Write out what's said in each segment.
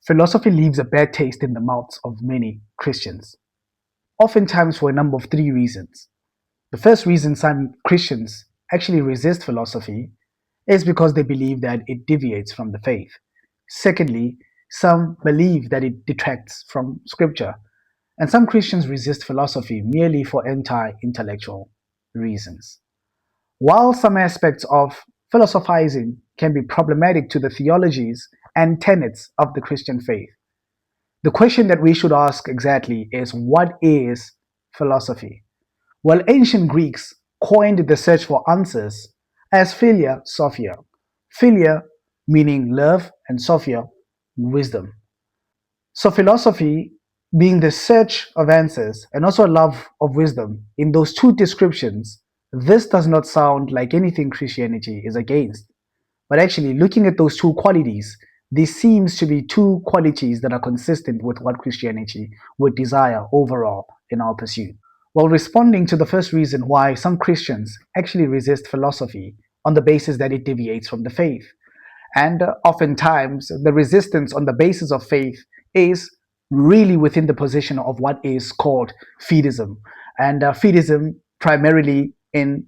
Philosophy leaves a bad taste in the mouths of many Christians, oftentimes for a number of three reasons. The first reason some Christians actually resist philosophy is because they believe that it deviates from the faith. Secondly, some believe that it detracts from Scripture. And some Christians resist philosophy merely for anti intellectual reasons. While some aspects of philosophizing can be problematic to the theologies and tenets of the Christian faith, the question that we should ask exactly is, what is philosophy? Well, ancient Greeks coined the search for answers as philia sophia. Philia meaning love and sophia, wisdom. So, philosophy being the search of answers and also love of wisdom, in those two descriptions, this does not sound like anything Christianity is against. But actually, looking at those two qualities, this seems to be two qualities that are consistent with what Christianity would desire overall in our pursuit. While responding to the first reason why some Christians actually resist philosophy on the basis that it deviates from the faith, and oftentimes, the resistance on the basis of faith is really within the position of what is called fideism. And fideism, primarily in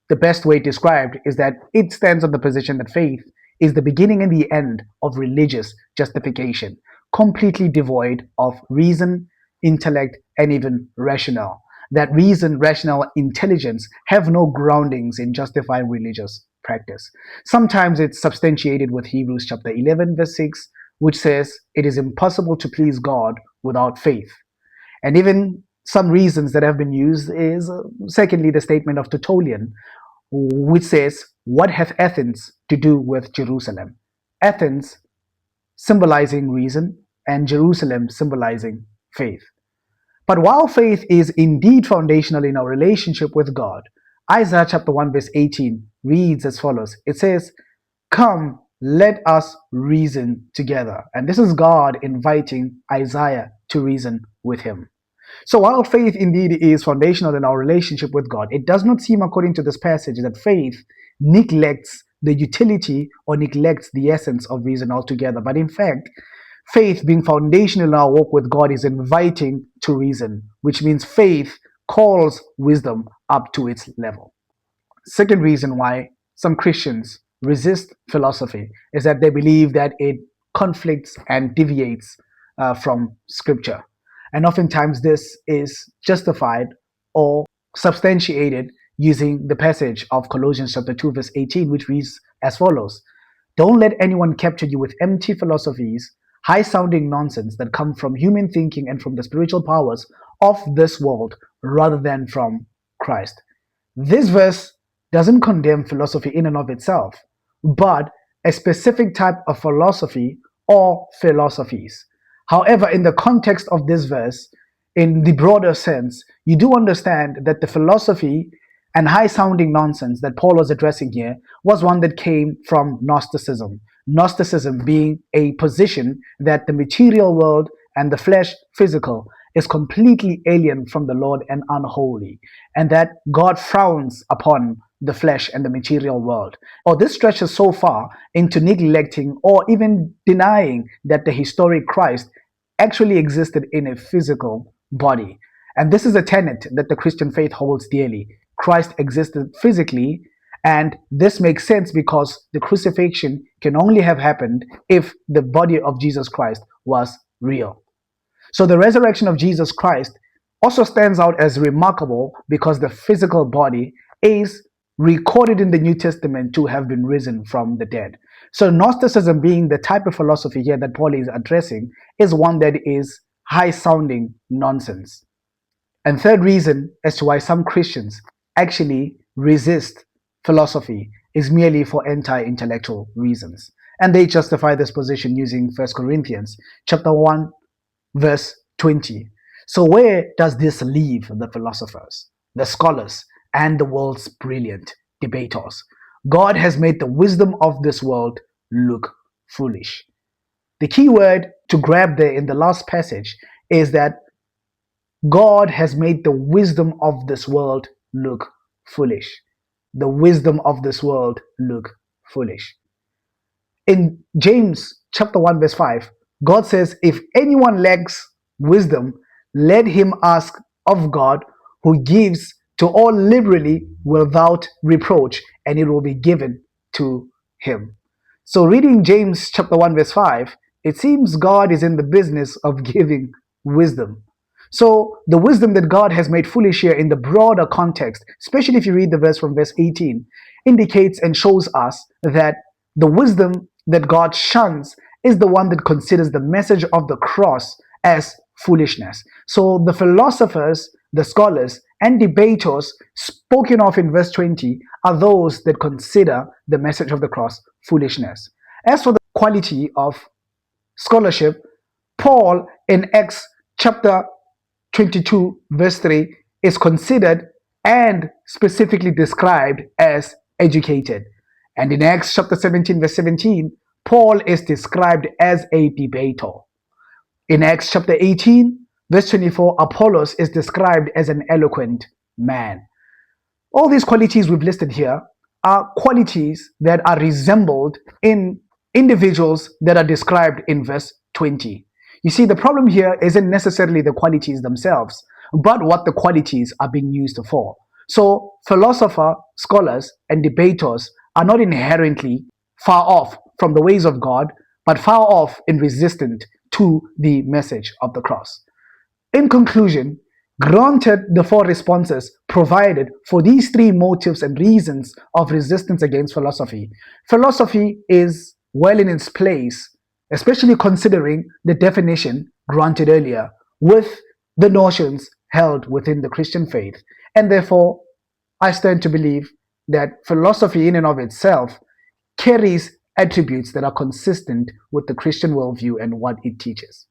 the best way described, is that it stands on the position that faith is the beginning and the end of religious justification, completely devoid of reason, intellect, and even rationale. That reason, rational, intelligence have no groundings in justifying religious practice. Sometimes it's substantiated with Hebrews chapter 11, verse 6, which says it is impossible to please God without faith. And even some reasons that have been used is, secondly, the statement of Tertullian, which says, "What hath Athens to do with Jerusalem?" Athens symbolizing reason and Jerusalem symbolizing faith. But while faith is indeed foundational in our relationship with God, Isaiah chapter 1 verse 18 reads as follows. It says, "Come, let us reason together." And this is God inviting Isaiah to reason with him. So while faith indeed is foundational in our relationship with God, it does not seem, according to this passage, that faith neglects the utility or neglects the essence of reason altogether. But in fact, faith, being foundational in our walk with God, is inviting to reason, which means faith calls wisdom up to its level. Second reason why some Christians resist philosophy is that they believe that it conflicts and deviates from Scripture. And oftentimes this is justified or substantiated using the passage of Colossians chapter 2, verse 18, which reads as follows. "Don't let anyone capture you with empty philosophies, high-sounding nonsense that come from human thinking and from the spiritual powers of this world rather than from Christ." This verse doesn't condemn philosophy in and of itself, but a specific type of philosophy or philosophies. However, in the context of this verse, in the broader sense, you do understand that the philosophy and high sounding nonsense that Paul was addressing here was one that came from Gnosticism. Gnosticism being a position that the material world and the flesh, physical, is completely alien from the Lord and unholy, and that God frowns upon the flesh and the material world. Or this stretches so far into neglecting or even denying that the historic Christ actually existed in a physical body. And this is a tenet that the Christian faith holds dearly. Christ existed physically, and this makes sense because the crucifixion can only have happened if the body of Jesus Christ was real. So the resurrection of Jesus Christ also stands out as remarkable because the physical body is recorded in the New Testament to have been risen from the dead. So Gnosticism, being the type of philosophy here that Paul is addressing, is one that is high-sounding nonsense. And third reason as to why some Christians actually resist philosophy is merely for anti-intellectual reasons. And they justify this position using 1 Corinthians chapter 1, verse 20. So where does this leave the philosophers, the scholars, and the world's brilliant debaters? God has made the wisdom of this world look foolish. The key word to grab there in the last passage is that God has made the wisdom of this world look foolish. The wisdom of this world look foolish. In James chapter 1 verse 5, God says, if anyone lacks wisdom, let him ask of God, who gives to all liberally without reproach, and it will be given to him. So, reading James chapter 1, verse 5, it seems God is in the business of giving wisdom. So, the wisdom that God has made foolish here in the broader context, especially if you read the verse from verse 18, indicates and shows us that the wisdom that God shuns is the one that considers the message of the cross as foolishness. So the philosophers, the scholars, and debaters spoken of in verse 20 are those that consider the message of the cross foolishness. As for the quality of scholarship, Paul in Acts chapter 22, verse 3, is considered and specifically described as educated. And in Acts chapter 17, verse 17, Paul is described as a debater. In Acts chapter 18, verse 24, Apollos is described as an eloquent man. All these qualities we've listed here are qualities that are resembled in individuals that are described in verse 20. You see, the problem here isn't necessarily the qualities themselves, but what the qualities are being used for. So, philosophers, scholars, and debaters are not inherently far off from the ways of God, but far off and resistant to the message of the cross. In conclusion, granted the four responses provided for these three motives and reasons of resistance against philosophy, philosophy is well in its place, especially considering the definition granted earlier with the notions held within the Christian faith. And therefore, I stand to believe that philosophy, in and of itself, carries attributes that are consistent with the Christian worldview and what it teaches.